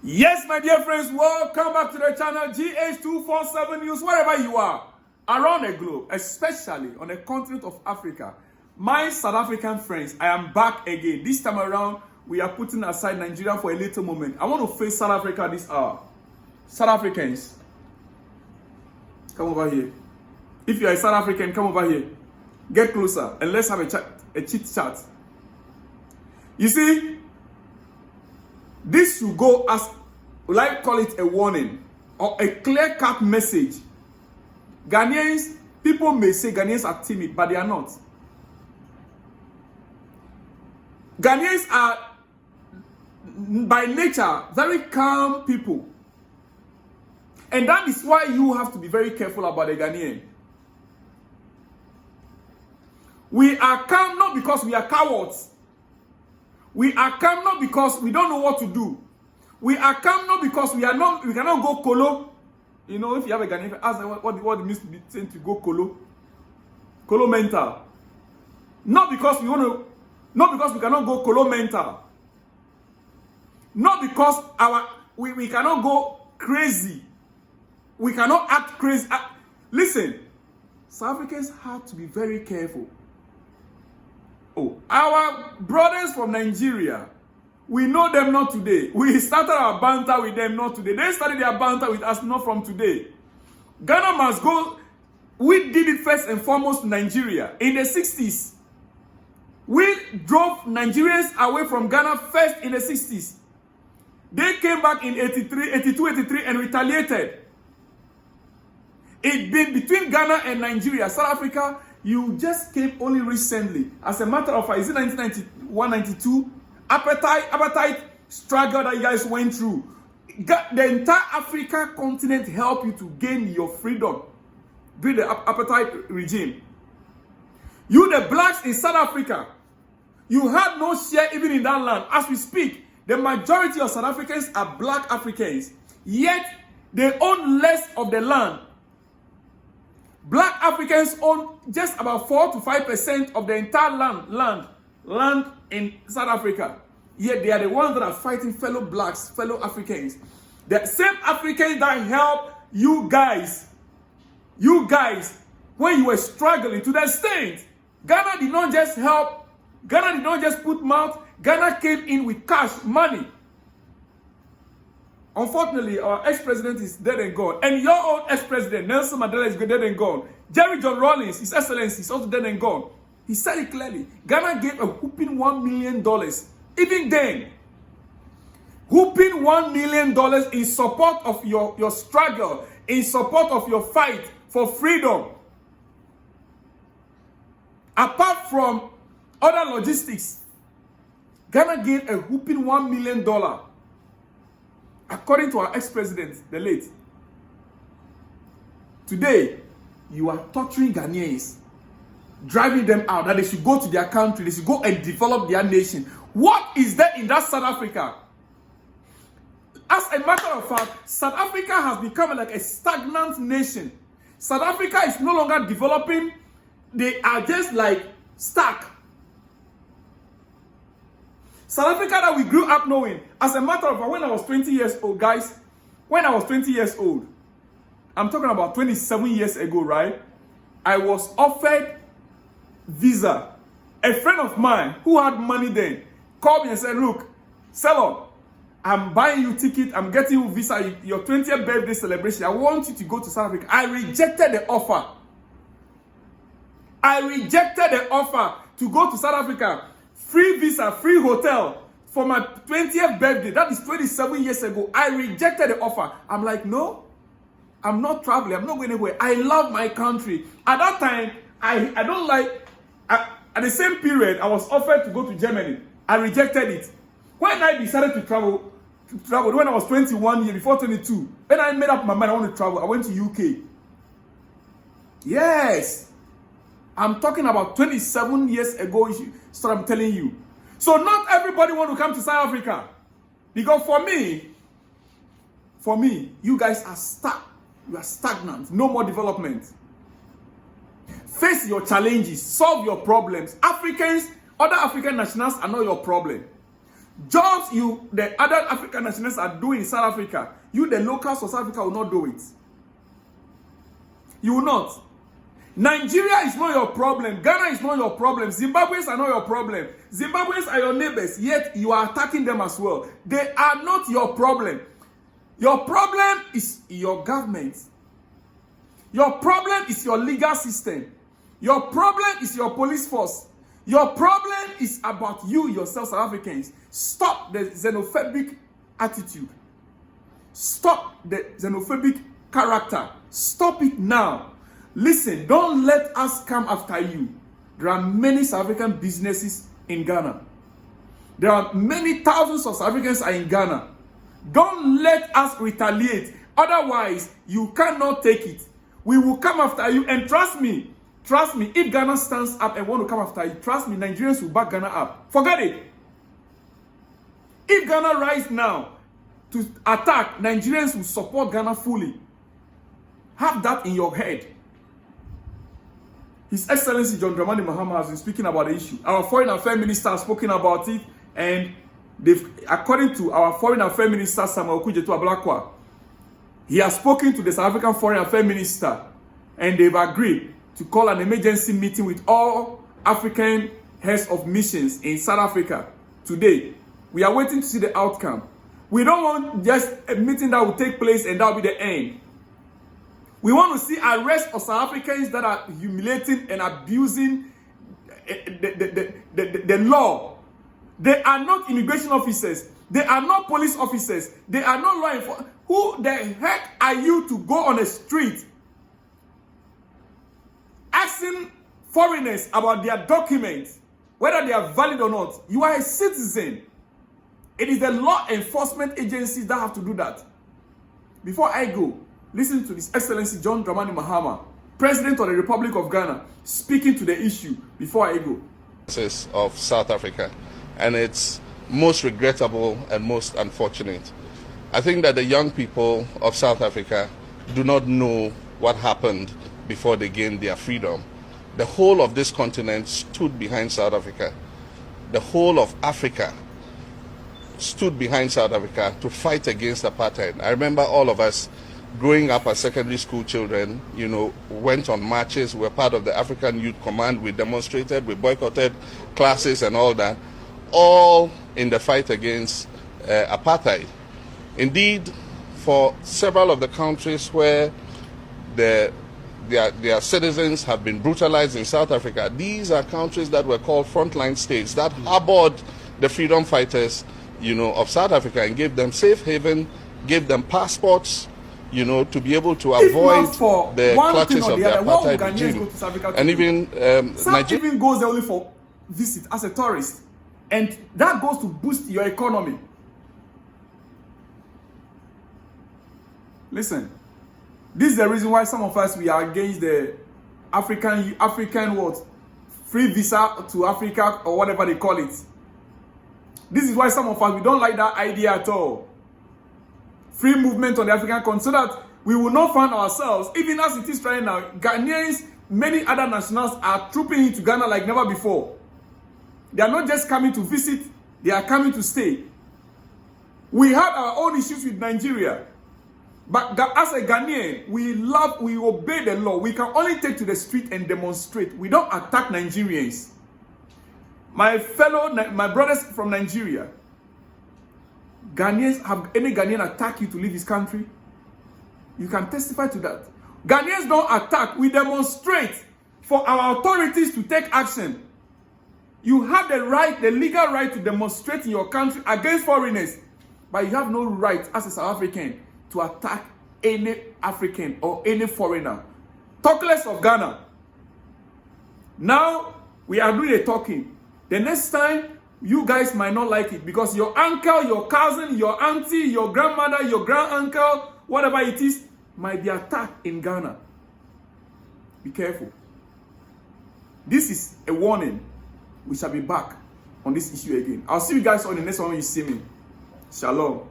Yes, my dear friends, welcome back to the channel GH247 News, wherever you are around the globe, especially on the continent of Africa. My South African friends, I am back again. This time around, we are putting aside Nigeria for a little moment. I want to face South Africa this hour. South Africans, come over here. If you are a South African, come over here. Get closer and let's have a chit chat. You see, this should go as, will I call it a warning or a clear-cut message. Ghanaians, people may say Ghanaians are timid, but they are not. Ghanaians are, by nature, very calm people. And that is why you have to be very careful about the Ghanaian. We are calm not because we are cowards. We are calm not because we don't know what to do. We are calm not because we cannot go colo. You know, if you have a Ghanaian, ask them what it means to be saying to go colo. Colo mental. Not because we cannot go colo mental. Not because we cannot go crazy. We cannot act crazy. Listen, South Africans have to be very careful. Our brothers from Nigeria, we know them not today. We started our banter with them not today. They started their banter with us not from today. Ghana must go. We did it first and foremost in Nigeria. In the 60s, we drove Nigerians away from Ghana first in the 60s. They came back in 82, 83 and retaliated. It's been between Ghana and Nigeria. South Africa, you just came only recently. As a matter of fact, is it 1991, 92? Apartheid struggle that you guys went through. The entire African continent helped you to gain your freedom during the apartheid regime. You, the blacks in South Africa, you had no share even in that land. As we speak, the majority of South Africans are black Africans. Yet, they own less of the land. Black Africans own just about 4 to 5% of the entire land in South Africa. Yet they are the ones that are fighting fellow blacks, fellow Africans. The same Africans that help you guys, when you were struggling to the extent. Ghana did not just help, Ghana did not just put mouth, Ghana came in with cash, money. Unfortunately, our ex-president is dead and gone. And your own ex-president, Nelson Mandela, is dead and gone. Jerry John Rawlings, His Excellency, is also dead and gone. He said it clearly. Ghana gave a whooping $1 million. Even then, whooping $1 million in support of your struggle, in support of your fight for freedom. Apart from other logistics, Ghana gave a whooping $1 million. According to our ex-president, the late. Today, you are torturing Ghanaians, driving them out, that they should go to their country, they should go and develop their nation. What is there in that South Africa? As a matter of fact, South Africa has become like a stagnant nation. South Africa is no longer developing. They are just like stuck. South Africa that we grew up knowing, as a matter of fact, when I was 20 years old, guys, when I was 20 years old, I'm talking about 27 years ago, right? I was offered visa. A friend of mine who had money then called me and said, look, Selon, I'm buying you ticket, I'm getting you visa, your 20th birthday celebration. I want you to go to South Africa. I rejected the offer. I rejected the offer to go to South Africa. Free visa, free hotel for my 20th birthday. That is 27 years ago. I rejected the offer. I'm like, no, I'm not traveling. I'm not going anywhere. I love my country. At that time, I don't like, at the same period, I was offered to go to Germany. I rejected it. When I decided to travel, when I was 21 years, before 22, when I made up my mind I want to travel, I went to UK. Yes. I'm talking about 27 years ago, so I'm telling you. So not everybody want to come to South Africa. Because for me, you guys are stuck. You are stagnant. No more development. Face your challenges. Solve your problems. Africans, other African nationals are not your problem. Jobs the other African nationals are doing in South Africa, you, the locals of South Africa, will not do it. You will not. Nigeria is not your problem. Ghana is not your problem. Zimbabweans are not your problem. Zimbabweans are your neighbors, yet you are attacking them as well. They are not your problem. Your problem is your government. Your problem is your legal system. Your problem is your police force. Your problem is about you, yourself, South Africans. Stop the xenophobic attitude. Stop the xenophobic character. Stop it now. Listen, don't let us come after you. There are many South African businesses in Ghana. There are many thousands of South Africans are in Ghana. Don't let us retaliate. Otherwise, you cannot take it. We will come after you, and trust me, if Ghana stands up and want to come after you, trust me, Nigerians will back Ghana up. Forget it. If Ghana rise now to attack, Nigerians will support Ghana fully. Have that in your head. His Excellency John Dramani Mahama has been speaking about the issue. Our Foreign Affairs Minister has spoken about it, and according to our Foreign Affairs Minister Samuel Kujetu Ablakwa, he has spoken to the South African Foreign Affairs Minister, and they've agreed to call an emergency meeting with all African heads of missions in South Africa today. We are waiting to see the outcome. We don't want just a meeting that will take place and that will be the end. We want to see arrest of South Africans that are humiliating and abusing the law. They are not immigration officers. They are not police officers. They are not law enforcement. Who the heck are you to go on the street asking foreigners about their documents, whether they are valid or not? You are a citizen. It is the law enforcement agencies that have to do that. Before I go, listen to His Excellency John Dramani Mahama, President of the Republic of Ghana, speaking to the issue before I go. Of South Africa, and it's most regrettable and most unfortunate. I think that the young people of South Africa do not know what happened before they gained their freedom. The whole of this continent stood behind South Africa. The whole of Africa stood behind South Africa to fight against apartheid. I remember all of us growing up as secondary school children, went on marches. We were part of the African Youth Command. We demonstrated, we boycotted classes and all that, all in the fight against apartheid. Indeed, for several of the countries where their citizens have been brutalized in South Africa, these are countries that were called frontline states that harbored the freedom fighters, of South Africa and gave them safe haven, gave them passports, to be able to avoid the clutches of the apartheid regime. And even Nigeria even goes there only for visit as a tourist, and that goes to boost your economy. Listen, this is the reason why some of us, we are against the African what? Free visa to Africa or whatever they call it. This is why some of us, we don't like that idea at all. Free movement on the African continent, so that we will not find ourselves, even as it is right now, Ghanaians, many other nationals are trooping into Ghana like never before. They are not just coming to visit, they are coming to stay. We have our own issues with Nigeria. But as a Ghanaian, we obey the law. We can only take to the street and demonstrate. We don't attack Nigerians. My brothers from Nigeria, Ghanaians, have any Ghanaian attack you to leave his country? You can testify to that. Ghanaians don't attack. We demonstrate for our authorities to take action. You have the right, the legal right to demonstrate in your country against foreigners. But you have no right as a South African to attack any African or any foreigner. Talk less of Ghana. Now we are doing the talking. The next time, you guys might not like it because your uncle, your cousin, your auntie, your grandmother, your grand-uncle, whatever it is, might be attacked in Ghana. Be careful. This is a warning. We shall be back on this issue again. I'll see you guys on the next one when you see me. Shalom.